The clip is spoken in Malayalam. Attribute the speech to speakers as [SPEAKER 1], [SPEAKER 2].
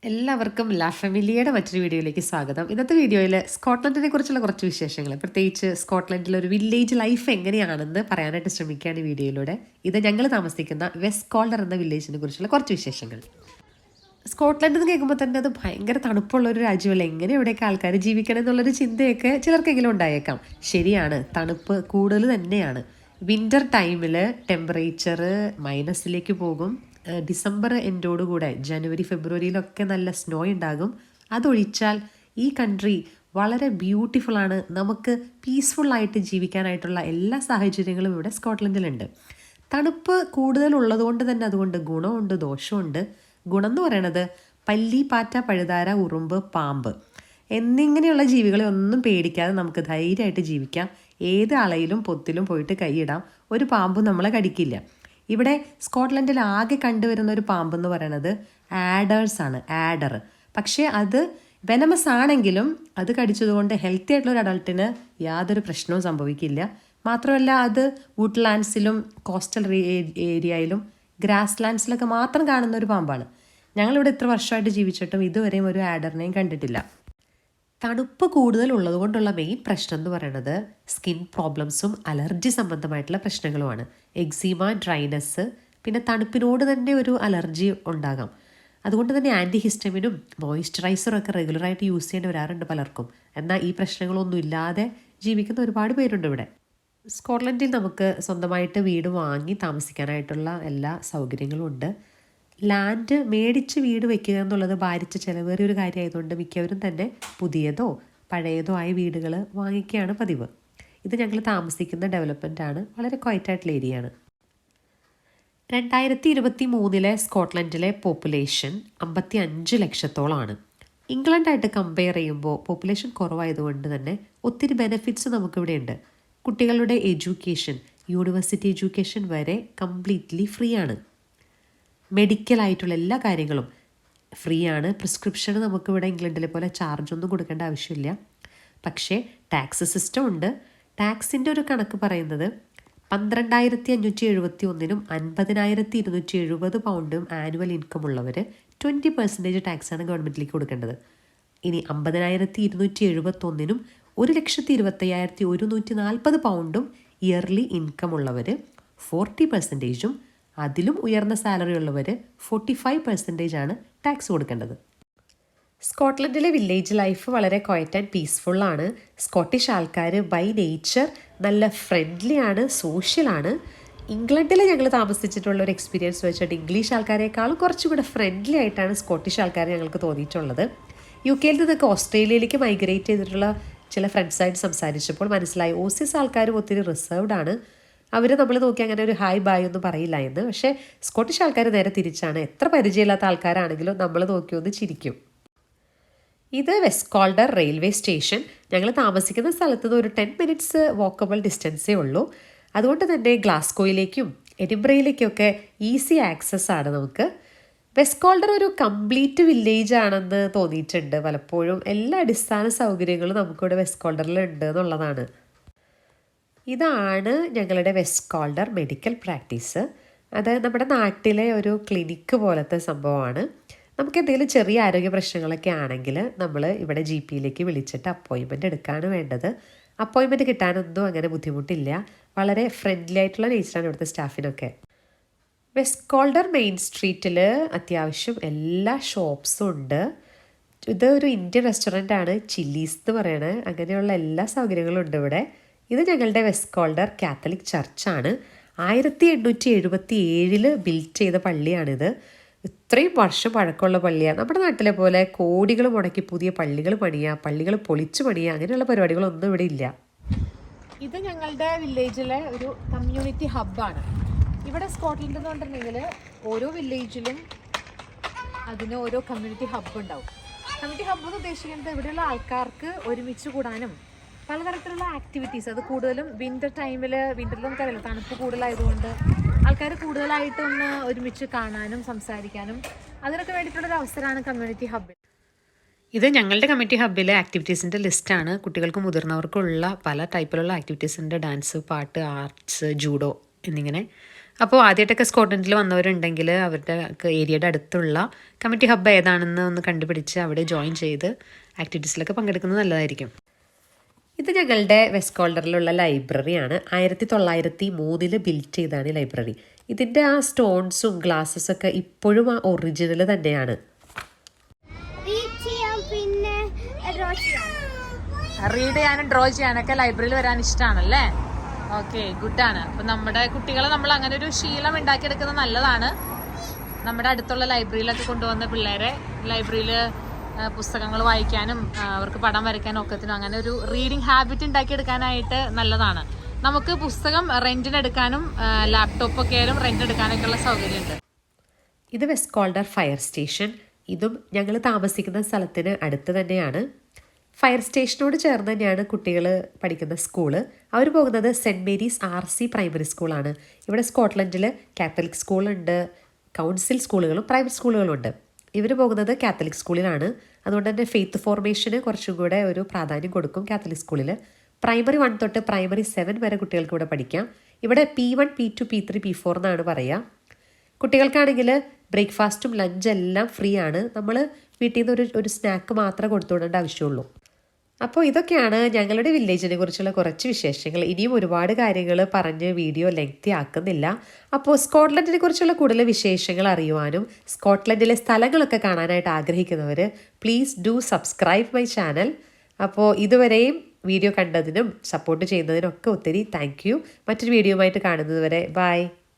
[SPEAKER 1] എല്ലാവർക്കും ലാ ഫെമിലിയയുടെ മറ്റൊരു വീഡിയോയിലേക്ക് സ്വാഗതം. ഇന്നത്തെ വീഡിയോയിൽ സ്കോട്ട്ലൻഡിനെ കുറിച്ചുള്ള കുറച്ച് വിശേഷങ്ങൾ, പ്രത്യേകിച്ച് സ്കോട്ട്ലൻഡിലെ ഒരു വില്ലേജ് ലൈഫ് എങ്ങനെയാണെന്ന് പറയാനായിട്ട് ശ്രമിക്കുകയാണ് ഈ വീഡിയോയിലൂടെ. ഇത് ഞങ്ങൾ താമസിക്കുന്ന വെസ്റ്റ് കോൾഡർ എന്ന വില്ലേജിനെ കുറിച്ചുള്ള കുറച്ച് വിശേഷങ്ങൾ. സ്കോട്ട്ലൻഡ് എന്ന് കേൾക്കുമ്പോൾ തന്നെ അത് ഭയങ്കര തണുപ്പുള്ള ഒരു രാജ്യമല്ല, എങ്ങനെ ഇവിടെയൊക്കെ ആൾക്കാർ ജീവിക്കണം എന്നുള്ളൊരു ചിന്തയൊക്കെ ചിലർക്കെങ്കിലും ഉണ്ടായേക്കാം. ശരിയാണ്, തണുപ്പ് കൂടുതൽ തന്നെയാണ്. വിൻ്റർ ടൈമിൽ ടെമ്പറേച്ചർ മൈനസിലേക്ക് പോകും. ഡിസംബർ എൻഡോടുകൂടെ ജനുവരി ഫെബ്രുവരിയിലൊക്കെ നല്ല സ്നോ ഉണ്ടാകും. അതൊഴിച്ചാൽ ഈ കൺട്രി വളരെ ബ്യൂട്ടിഫുള്ളാണ്. നമുക്ക് പീസ്ഫുള്ളായിട്ട് ജീവിക്കാനായിട്ടുള്ള എല്ലാ സാഹചര്യങ്ങളും ഇവിടെ സ്കോട്ട്ലൻഡിലുണ്ട്. തണുപ്പ് കൂടുതലുള്ളതുകൊണ്ട് തന്നെ അതുകൊണ്ട് ഗുണമുണ്ട് ദോഷമുണ്ട്. ഗുണം എന്ന് പറയണത് പല്ലി, പാറ്റ, പഴുതാര, ഉറുമ്പ്, പാമ്പ് എന്നിങ്ങനെയുള്ള ജീവികളെ ഒന്നും പേടിക്കാതെ നമുക്ക് ധൈര്യമായിട്ട് ജീവിക്കാം. ഏത് അളയിലും പൊത്തിലും പോയിട്ട് കൈയിടാം. ഒരു പാമ്പും നമ്മളെ കടിക്കില്ല. ഇവിടെ സ്കോട്ട്ലൻഡിൽ ആകെ കണ്ടുവരുന്ന ഒരു പാമ്പെന്ന് പറയുന്നത് ആഡേഴ്സാണ്, ആഡർ. പക്ഷേ അത് വെനമസ് ആണെങ്കിലും അത് കടിച്ചതുകൊണ്ട് ഹെൽത്തി ആയിട്ടുള്ള ഒരു അഡൾട്ടിന് യാതൊരു പ്രശ്നവും സംഭവിക്കില്ല. മാത്രമല്ല അത് വുഡ്ലാൻഡ്സിലും കോസ്റ്റൽ ഏരിയയിലും ഗ്രാസ് ലാൻഡ്സിലൊക്കെ മാത്രം കാണുന്ന ഒരു പാമ്പാണ്. ഞങ്ങളിവിടെ ഇത്ര വർഷമായിട്ട് ജീവിച്ചിട്ടും ഇതുവരെയും ഒരു ആഡറിനെയും കണ്ടിട്ടില്ല. തണുപ്പ് കൂടുതൽ ഉള്ളതുകൊണ്ടുള്ള മെയിൻ പ്രശ്നം എന്ന് പറയുന്നത് സ്കിൻ പ്രോബ്ലംസും അലർജി സംബന്ധമായിട്ടുള്ള പ്രശ്നങ്ങളുമാണ്. എക്സീമ, ഡ്രൈനസ്, പിന്നെ തണുപ്പിനോട് തന്നെ ഒരു അലർജി ഉണ്ടാകാം. അതുകൊണ്ട് തന്നെ ആൻറ്റി ഹിസ്റ്റമിനും മോയ്സ്ചറൈസറും ഒക്കെ റെഗുലറായിട്ട് യൂസ് ചെയ്യേണ്ടി വരാറുണ്ട് പലർക്കും. എന്നാൽ ഈ പ്രശ്നങ്ങളൊന്നും ഇല്ലാതെ ജീവിക്കുന്ന ഒരുപാട് പേരുണ്ട് ഇവിടെ. സ്കോട്ട്ലൻഡിൽ നമുക്ക് സ്വന്തമായിട്ട് വീട് വാങ്ങി താമസിക്കാനായിട്ടുള്ള എല്ലാ സൗകര്യങ്ങളും ഉണ്ട്. ലാൻഡ് മേടിച്ച് വീട് വെക്കുക എന്നുള്ളത് ഭാരിച്ച ചിലവേറിയൊരു കാര്യമായതുകൊണ്ട് മിക്കവരും തന്നെ പുതിയതോ പഴയതോ ആയ വീടുകൾ വാങ്ങിക്കുകയാണ് പതിവ്. ഇത് ഞങ്ങൾ താമസിക്കുന്ന ഡെവലപ്മെൻറ്റാണ്, വളരെ ക്വയറ്റായിട്ടുള്ള ഏരിയയാണ്. 2023 സ്കോട്ട്ലൻഡിലെ പോപ്പുലേഷൻ 55 ലക്ഷത്തോളമാണ്. ഇംഗ്ലണ്ടായിട്ട് കമ്പയർ ചെയ്യുമ്പോൾ പോപ്പുലേഷൻ കുറവായതുകൊണ്ട് തന്നെ ഒത്തിരി ബെനിഫിറ്റ്സ് നമുക്കിവിടെ ഉണ്ട്. കുട്ടികളുടെ എഡ്യൂക്കേഷൻ, യൂണിവേഴ്സിറ്റി എഡ്യൂക്കേഷൻ വരെ കംപ്ലീറ്റ്ലി ഫ്രീ ആണ്. മെഡിക്കലായിട്ടുള്ള എല്ലാ കാര്യങ്ങളും ഫ്രീ ആണ്. പ്രിസ്ക്രിപ്ഷന് നമുക്കിവിടെ ഇംഗ്ലണ്ടിലെ പോലെ ചാർജൊന്നും കൊടുക്കേണ്ട ആവശ്യമില്ല. പക്ഷേ ടാക്സ് സിസ്റ്റം ഉണ്ട്. ടാക്സിൻ്റെ ഒരു കണക്ക് പറയുന്നത് 12,571 50,270 പൗണ്ടും ആനുവൽ ഇൻകം ഉള്ളവർ 20% ടാക്സാണ് ഗവൺമെൻറ്റിലേക്ക് കൊടുക്കേണ്ടത്. ഇനി 50,271 1,25,140 പൗണ്ടും ഇയർലി ഇൻകം ഉള്ളവർ 40%, അതിലും ഉയർന്ന സാലറി ഉള്ളവർ 45% ടാക്സ് കൊടുക്കേണ്ടത്. സ്കോട്ട്ലൻഡിലെ വില്ലേജ് ലൈഫ് വളരെ ക്വയറ്റ് ആൻഡ് പീസ്ഫുള്ളാണ്. സ്കോട്ടിഷ് ആൾക്കാർ ബൈ നേച്ചർ നല്ല ഫ്രണ്ട്ലി ആണ്, സോഷ്യലാണ്. ഇംഗ്ലണ്ടിൽ ഞങ്ങൾ താമസിച്ചിട്ടുള്ള ഒരു എക്സ്പീരിയൻസ് വെച്ചിട്ട് ഇംഗ്ലീഷ് ആൾക്കാരെക്കാളും കുറച്ചുകൂടെ ഫ്രണ്ട്ലി ആയിട്ടാണ് സ്കോട്ടിഷ് ആൾക്കാർ ഞങ്ങൾക്ക് തോന്നിയിട്ടുള്ളത്. UK നിന്നൊക്കെ ഓസ്ട്രേലിയയിലേക്ക് മൈഗ്രേറ്റ് ചെയ്തിട്ടുള്ള ചില ഫ്രണ്ട്സായിട്ട് സംസാരിച്ചപ്പോൾ മനസ്സിലായി ഓസീസ് ആൾക്കാരും ഒത്തിരി റിസർവ്ഡ് ആണ്. അവർ നമ്മൾ നോക്കി അങ്ങനെ ഒരു ഹായ് ബായ് ഒന്നും പറയില്ല എന്ന്. പക്ഷേ സ്കോട്ടിഷ് ആൾക്കാർ നേരെ തിരിച്ചാണ്. എത്ര പരിചയമില്ലാത്ത ആൾക്കാരാണെങ്കിലും നമ്മൾ നോക്കി ഒന്ന് ചിരിക്കും. ഇത് വെസ്റ്റ് കോൾഡർ റെയിൽവേ സ്റ്റേഷൻ. ഞങ്ങൾ താമസിക്കുന്ന സ്ഥലത്ത് നിന്ന് ഒരു 10 മിനിറ്റ്സ് വാക്കബിൾ ഡിസ്റ്റൻസേ ഉള്ളൂ. അതുകൊണ്ട് തന്നെ ഗ്ലാസ്ഗോയിലേക്കും എഡിൻബറയിലേക്കൊക്കെ ഈസി ആക്സസ് ആണ് നമുക്ക്. വെസ്റ്റ് കോൾഡർ ഒരു കംപ്ലീറ്റ് വില്ലേജ് ആണെന്ന് തോന്നിയിട്ടുണ്ട് പലപ്പോഴും. എല്ലാ അടിസ്ഥാന സൗകര്യങ്ങളും നമുക്കിവിടെ വെസ്റ്റ് കോൾഡറിൽ ഉണ്ട് എന്നുള്ളതാണ്. ഇതാണ് ഞങ്ങളുടെ വെസ്റ്റ് കോൾഡർ മെഡിക്കൽ പ്രാക്ടീസ്. അത് നമ്മുടെ നാട്ടിലെ ഒരു ക്ലിനിക്ക് പോലത്തെ സംഭവമാണ്. നമുക്ക് എന്തെങ്കിലും ചെറിയ ആരോഗ്യ പ്രശ്നങ്ങളൊക്കെ ആണെങ്കിൽ നമ്മൾ ഇവിടെ GPയിലേക്ക് വിളിച്ചിട്ട് അപ്പോയിൻമെൻറ്റ് എടുക്കുകയാണ് വേണ്ടത്. അപ്പോയിൻമെൻറ്റ് കിട്ടാനൊന്നും അങ്ങനെ ബുദ്ധിമുട്ടില്ല. വളരെ ഫ്രണ്ട്ലി ആയിട്ടുള്ള നേച്ചറാണ് ഇവിടുത്തെ സ്റ്റാഫിനൊക്കെ. വെസ്റ്റ് കോൾഡർ മെയിൻ സ്ട്രീറ്റിൽ അത്യാവശ്യം എല്ലാ ഷോപ്സും ഉണ്ട്. ഇത് ഒരു ഇന്ത്യൻ റെസ്റ്റോറൻ്റാണ്, ചില്ലീസ് എന്ന് പറയണത്. അങ്ങനെയുള്ള എല്ലാ സൗകര്യങ്ങളും ഉണ്ട് ഇവിടെ. ഇത് ഞങ്ങളുടെ വെസ്റ്റ് കോൾഡർ കാത്തലിക് ചർച്ചാണ്. 1877 ബിൽറ്റ് ചെയ്ത പള്ളിയാണിത്. ഇത്രയും വർഷം പഴക്കമുള്ള പള്ളിയാണ്. നമ്മുടെ നാട്ടിലെ പോലെ കോടികൾ മുടക്കി പുതിയ പള്ളികൾ പണിയുക, പള്ളികൾ പൊളിച്ചു പണിയുക, അങ്ങനെയുള്ള പരിപാടികളൊന്നും ഇവിടെ ഇല്ല.
[SPEAKER 2] ഇത് ഞങ്ങളുടെ വില്ലേജിലെ ഒരു കമ്മ്യൂണിറ്റി ഹബ്ബാണ്. ഇവിടെ സ്കോട്ട്ലൻഡ് എന്ന് പറഞ്ഞിട്ടുണ്ടെങ്കിൽ ഓരോ വില്ലേജിലും അതിന് ഓരോ കമ്മ്യൂണിറ്റി ഹബ്ബ് ഉണ്ടാവും. കമ്മ്യൂണിറ്റി ഹബ്ബ് എന്ന് ഉദ്ദേശിക്കുന്നത് ഇവിടെയുള്ള ആൾക്കാർക്ക് ഒരുമിച്ച് കൂടാനും പലതരത്തിലുള്ള ആക്ടിവിറ്റീസ്, അത് കൂടുതലും വിൻ്റർ ടൈമിൽ, വിൻ്ററിൽ നമുക്കറിയില്ല തണുപ്പ് കൂടുതലായതുകൊണ്ട് ആൾക്കാർ കൂടുതലായിട്ട് ഒന്ന് ഒരുമിച്ച് കാണാനും സംസാരിക്കാനും അതിനൊക്കെ വേണ്ടിയിട്ടുള്ളൊരു അവസരമാണ് കമ്മ്യൂണിറ്റി ഹബ്ബിൽ.
[SPEAKER 1] ഇത് ഞങ്ങളുടെ കമ്മ്യൂണിറ്റി ഹബ്ബിലെ ആക്ടിവിറ്റീസിൻ്റെ ലിസ്റ്റാണ്. കുട്ടികൾക്കും മുതിർന്നവർക്കുള്ള പല ടൈപ്പിലുള്ള ആക്ടിവിറ്റീസിൻ്റെ ഡാൻസ്, പാട്ട്, ആർട്സ്, ജൂഡോ എന്നിങ്ങനെ അപ്പോൾ ആദ്യമായിട്ടൊക്കെ സ്കോട്ട്ലൻഡിൽ വന്നവരുണ്ടെങ്കിൽ അവരുടെ ഏരിയയുടെ അടുത്തുള്ള കമ്മ്യൂണിറ്റി ഹബ്ബ് ഏതാണെന്ന് ഒന്ന് കണ്ടുപിടിച്ച് അവിടെ ജോയിൻ ചെയ്ത് ആക്ടിവിറ്റീസിലൊക്കെ പങ്കെടുക്കുന്നത് നല്ലതായിരിക്കും. ഇത് ഞങ്ങളുടെ വെസ്റ്റ് കോൾഡറിലുള്ള ലൈബ്രറിയാണ്. 1903 ബിൽറ്റ് ചെയ്താണ് ഈ ലൈബ്രറി. ഇതിൻ്റെ ആ സ്റ്റോൺസും ഗ്ലാസ്സസൊക്കെ ഇപ്പോഴും ആ ഒറിജിനൽ തന്നെയാണ്.
[SPEAKER 2] റീഡ് ചെയ്യാനും ഡ്രോ ചെയ്യാനൊക്കെ ലൈബ്രറിയിൽ വരാൻ ഇഷ്ടമാണല്ലേ? ഓക്കെ, ഗുഡാണ്. അപ്പം നമ്മുടെ കുട്ടികളെ നമ്മൾ അങ്ങനെ ഒരു ശീലം ഉണ്ടാക്കിയെടുക്കുന്നത് നല്ലതാണ്. നമ്മുടെ അടുത്തുള്ള ലൈബ്രറിയിലൊക്കെ കൊണ്ടുവന്ന പിള്ളേരെ ലൈബ്രറിയിൽ പുസ്തകങ്ങൾ വായിക്കാനും അവർക്ക് പടം വരയ്ക്കാനും ഒക്കത്തിനും അങ്ങനെ ഒരു റീഡിങ് ഹാബിറ്റ് ഉണ്ടാക്കിയെടുക്കാനായിട്ട് നല്ലതാണ്. നമുക്ക് പുസ്തകം റെൻറ്റിനെടുക്കാനും ലാപ്ടോപ്പൊക്കെ ആയാലും റെൻ്റ് എടുക്കാനൊക്കെ ഉള്ള സൗകര്യമുണ്ട്.
[SPEAKER 1] ഇത് വെസ്റ്റ് കോൾഡർ ഫയർ സ്റ്റേഷൻ. ഇതും ഞങ്ങൾ താമസിക്കുന്ന സ്ഥലത്തിന് അടുത്ത് തന്നെയാണ്. ഫയർ സ്റ്റേഷനോട് ചേർന്ന് തന്നെയാണ് കുട്ടികൾ പഠിക്കുന്ന സ്കൂള്. അവർ പോകുന്നത് സെൻറ്റ് മേരീസ് RC പ്രൈമറി സ്കൂളാണ്. ഇവിടെ സ്കോട്ട്ലൻഡിൽ കാത്തലിക് സ്കൂളുണ്ട്, കൗൺസിൽ സ്കൂളുകളും പ്രൈവറ്റ് സ്കൂളുകളും ഉണ്ട്. ഇവർ പോകുന്നത് കാത്തലിക് സ്കൂളിലാണ്. അതുകൊണ്ട് തന്നെ ഫെയ്ത്ത് ഫോർമേഷന് കുറച്ചും കൂടെ ഒരു പ്രാധാന്യം കൊടുക്കും കാത്തലിക് സ്കൂളിൽ. പ്രൈമറി 1 തൊട്ട് പ്രൈമറി 7 വരെ കുട്ടികൾക്ക് ഇവിടെ പഠിക്കാം. ഇവിടെ P1, P2, P3, P4 എന്നാണ് പറയുക. കുട്ടികൾക്കാണെങ്കിൽ ബ്രേക്ക്ഫാസ്റ്റും ലഞ്ചെല്ലാം ഫ്രീ ആണ്. നമ്മൾ വീട്ടിൽ നിന്ന് ഒരു സ്നാക്ക് മാത്രമേ കൊടുത്തുവിടേണ്ട ആവശ്യമുള്ളൂ. അപ്പോൾ ഇതൊക്കെയാണ് ഞങ്ങളുടെ വില്ലേജിനെ കുറിച്ചുള്ള കുറച്ച് വിശേഷങ്ങൾ. ഇനിയും ഒരുപാട് കാര്യങ്ങൾ പറഞ്ഞ് വീഡിയോ ലെങ്തി ആക്കുന്നില്ല. അപ്പോൾ സ്കോട്ട്ലൻഡിനെ കുറിച്ചുള്ള കൂടുതൽ വിശേഷങ്ങൾ അറിയുവാനും സ്കോട്ട്ലൻഡിലെ സ്ഥലങ്ങളൊക്കെ കാണാനായിട്ട് ആഗ്രഹിക്കുന്നവർ please do subscribe my channel. അപ്പോൾ ഇതുവരെയും വീഡിയോ കണ്ടതിനും സപ്പോർട്ട് ചെയ്യുന്നതിനും ഒക്കെ ഒത്തിരി താങ്ക് യു. മറ്റൊരു വീഡിയോയുമായിട്ട് കാണുന്നത് വരെ ബൈ.